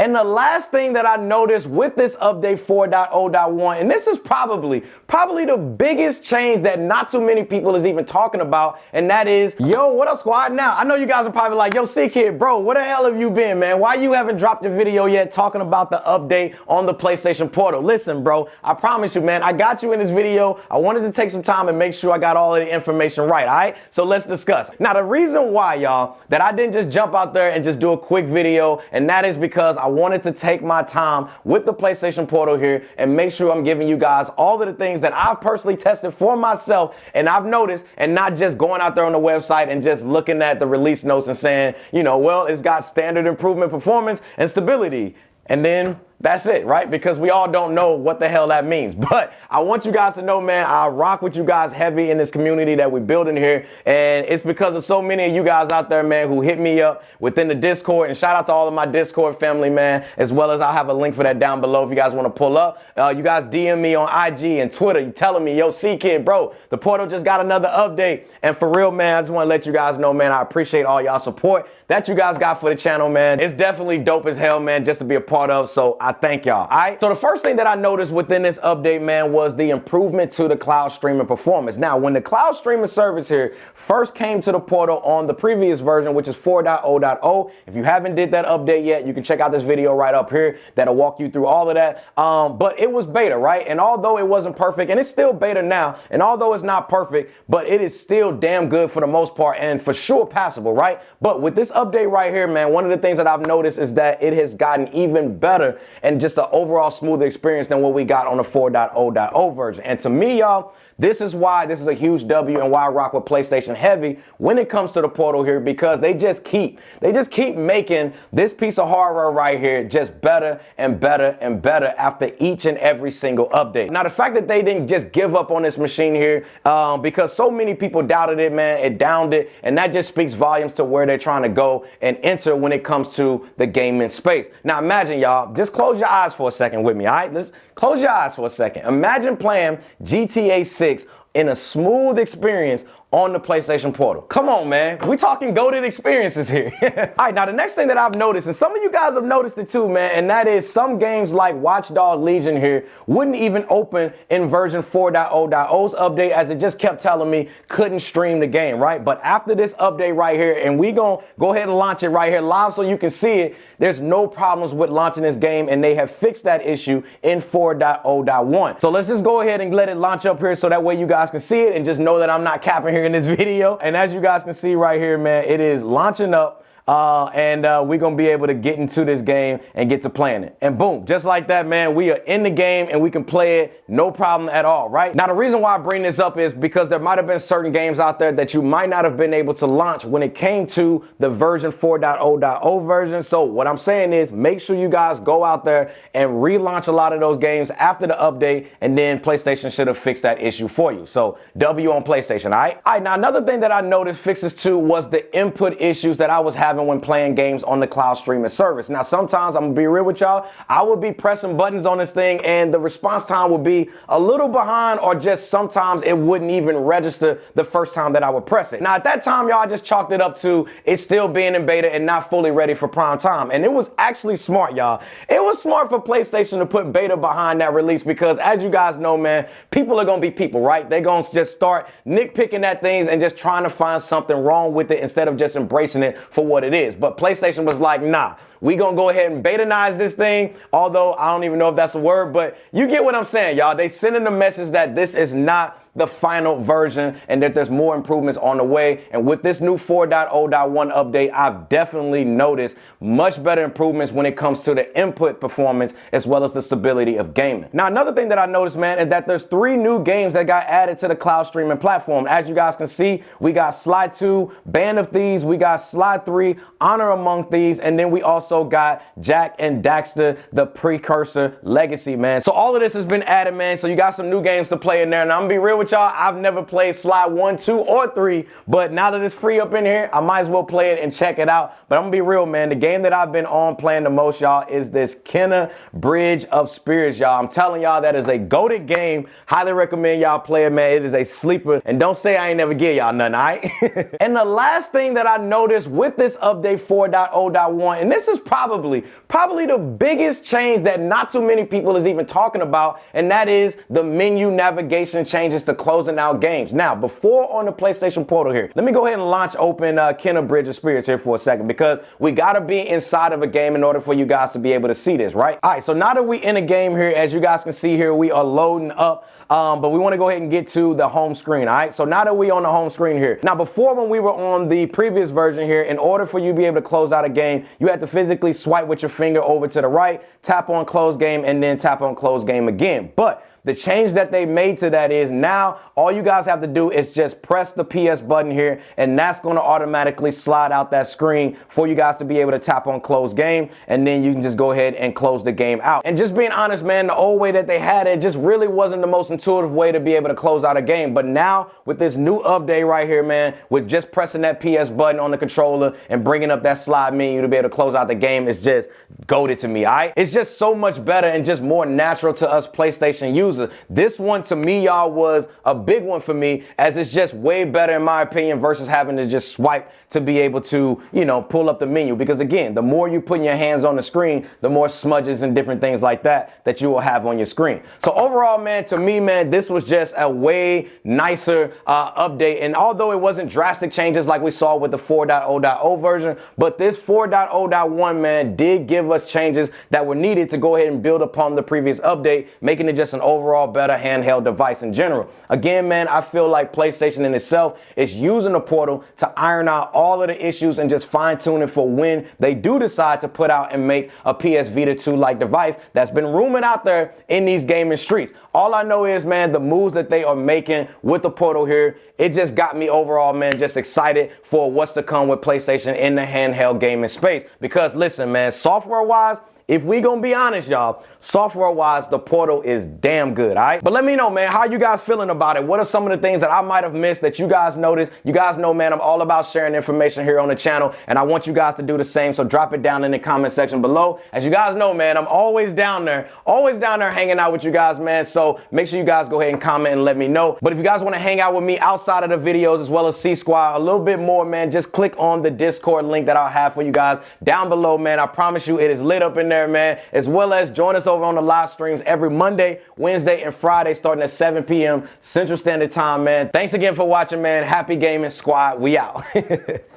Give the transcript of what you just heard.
And the last thing that I noticed with this update 4.0.1, and this is probably the biggest change that not too many people is even talking about, and that is, yo, what up, squad? Now, I know you guys are probably like, yo, C-Kid, bro, where the hell have you been, man? Why you haven't dropped a video yet talking about the update on the PlayStation Portal? Listen, bro, I promise you, man, I got you in this video. I wanted to take some time and make sure I got all of the information right, all right? So let's discuss. Now, the reason why, y'all, that I didn't just jump out there and just do a quick video, and that is because I wanted to take my time with the PlayStation Portal here and make sure I'm giving you guys all of the things that I've personally tested for myself and I've noticed, and not just going out there on the website and just looking at the release notes and saying, you know, well, it's got standard improvement, performance, and stability. And then that's it, right? Because we all don't know what the hell that means. But I want you guys to know, man, I rock with you guys heavy in this community that we're building here. And it's because of so many of you guys out there, man, who hit me up within the Discord. And shout out to all of my Discord family, man, as well as I'll have a link for that down below if you guys want to pull up. You guys DM me on IG and Twitter. You telling me, yo, C-Kid, bro, the Portal just got another update. And for real, man, I just want to let you guys know, man, I appreciate all y'all support that you guys got for the channel, man. It's definitely dope as hell, man, just to be a part of. So I thank y'all. All right. So the first thing that I noticed within this update, man, was the improvement to the cloud streaming performance. Now, when the cloud streaming service here first came to the Portal on the previous version, which is 4.0.0, if you haven't did that update yet, you can check out this video right up here that'll walk you through all of that. But it was beta, right? And although it wasn't perfect, and it's still beta now, and although it's not perfect, but it is still damn good for the most part and for sure passable, right? But with this update right here, man, one of the things that I've noticed is that it has gotten even better and just an overall smoother experience than what we got on the 4.0.0 version. And to me, y'all, this is why this is a huge W and why I rock with PlayStation heavy when it comes to the Portal here, because they just keep making this piece of hardware right here just better and better and better after each and every single update. Now, the fact that they didn't just give up on this machine here, because so many people doubted it, man, it downed it, and that just speaks volumes to where they're trying to go and enter when it comes to the gaming space. Now, imagine, y'all, just close your eyes for a second with me, all right? Let's close your eyes for a second. Imagine playing GTA 6 in a smooth experience on the PlayStation Portal. Come on, man. We talking goated experiences here. All right, now the next thing that I've noticed, and some of you guys have noticed it too, man, and that is some games like Watch Dogs Legion here wouldn't even open in version 4.0.0's update, as it just kept telling me couldn't stream the game, right? But after this update right here, and we gonna go ahead and launch it right here live so you can see it, there's no problems with launching this game, and they have fixed that issue in 4.0.1. So let's just go ahead and let it launch up here so that way you guys can see it and just know that I'm not capping here in this video. And as you guys can see right here, man, it is launching up. And we're going to be able to get into this game and get to playing it. And boom, just like that, man, we are in the game and we can play it no problem at all, right? Now, the reason why I bring this up is because there might have been certain games out there that you might not have been able to launch when it came to the version 4.0.0 version. So what I'm saying is make sure you guys go out there and relaunch a lot of those games after the update, and then PlayStation should have fixed that issue for you. So W on PlayStation, all right? All right, now another thing that I noticed fixes too was the input issues that I was having when playing games on the cloud streaming service. Now, sometimes I'm gonna be real with y'all, I would be pressing buttons on this thing and the response time would be a little behind, or just sometimes it wouldn't even register the first time that I would press it. Now, at that time, y'all, I just chalked it up to it still being in beta and not fully ready for prime time. And it was actually smart, y'all. It was smart for PlayStation to put beta behind that release, because as you guys know, man, people are gonna be people, right? They're gonna just start nitpicking at things and just trying to find something wrong with it instead of just embracing it for what it is. But PlayStation was like, nah, we gonna go ahead and betanize this thing, although I don't even know if that's a word, but you get what I'm saying, y'all. They sending the message that this is not the final version and that there's more improvements on the way. And with this new 4.0.1 update, I've definitely noticed much better improvements when it comes to the input performance as well as the stability of gaming. Now, another thing that I noticed, man, is that there's 3 new games that got added to the cloud streaming platform. As you guys can see, we got Sly 2, Band of Thieves, we got Sly 3, Honor Among Thieves, and then we also got Jak and Daxter, the Precursor Legacy, man. So all of this has been added, man. So you got some new games to play in there. And I'm gonna be real with y'all, I've never played Sly 1, 2, or 3, but now that it's free up in here, I might as well play it and check it out. But I'm gonna be real, man, the game that I've been on playing the most, y'all, is this Kena Bridge of Spirits, y'all. I'm telling y'all, that is a goated game. Highly recommend y'all play it, man. It is a sleeper. And don't say I ain't never give y'all nothing, all right? And the last thing that I noticed with this update 4.0.1, and this is is probably the biggest change that not too many people is even talking about, and that is the menu navigation changes to closing out games. Now, before on the PlayStation Portal here, let me go ahead and launch open Kena Bridge of Spirits here for a second, because we gotta be inside of a game in order for you guys to be able to see this, right? All right, so now that we in a game here, as you guys can see here, we are loading up, but we want to go ahead and get to the home screen. All right, so now that we on the home screen here, now before when we were on the previous version here, in order for you to be able to close out a game, you had to physically swipe with your finger over to the right, tap on close game, and then tap on close game again. But the change that they made to that is now all you guys have to do is just press the PS button here, and that's going to automatically slide out that screen for you guys to be able to tap on close game, and then you can just go ahead and close the game out. And just being honest, man, the old way that they had it just really wasn't the most intuitive way to be able to close out a game. But now with this new update right here, man, with just pressing that PS button on the controller and bringing up that slide menu to be able to close out the game, it's just goated to me. All right, it's just so much better and just more natural to us PlayStation users. This one to me, y'all, was a big one for me, as it's just way better in my opinion versus having to just swipe to be able to, you know, pull up the menu. Because again, the more you put your hands on the screen, the more smudges and different things like that you will have on your screen. So overall, man, to me, man, this was just a way nicer update. And although it wasn't drastic changes like we saw with the 4.0.0 version, but this 4.0.1, man, did give us changes that were needed to go ahead and build upon the previous update, making it just an overall better handheld device in general. Again, man, I feel like PlayStation in itself is using the Portal to iron out all of the issues and just fine tune it for when they do decide to put out and make a PS Vita 2 like device that's been rumored out there in these gaming streets. All I know is, man, the moves that they are making with the Portal here, it just got me overall, man, just excited for what's to come with PlayStation in the handheld gaming space. Because listen, man, software wise, if we gonna be honest, y'all, software-wise, the Portal is damn good, all right? But let me know, man, how you guys feeling about it? What are some of the things that I might have missed that you guys noticed? You guys know, man, I'm all about sharing information here on the channel, and I want you guys to do the same, so drop it down in the comment section below. As you guys know, man, I'm always down there hanging out with you guys, man, so make sure you guys go ahead and comment and let me know. But if you guys want to hang out with me outside of the videos as well as C-Squad a little bit more, man, just click on the Discord link that I'll have for you guys down below, man. I promise you it is lit up in there, man, as well as join us over on the live streams every Monday, Wednesday, and Friday starting at 7 p.m. Central Standard Time, man. Thanks again for watching, man. Happy gaming, squad. We out.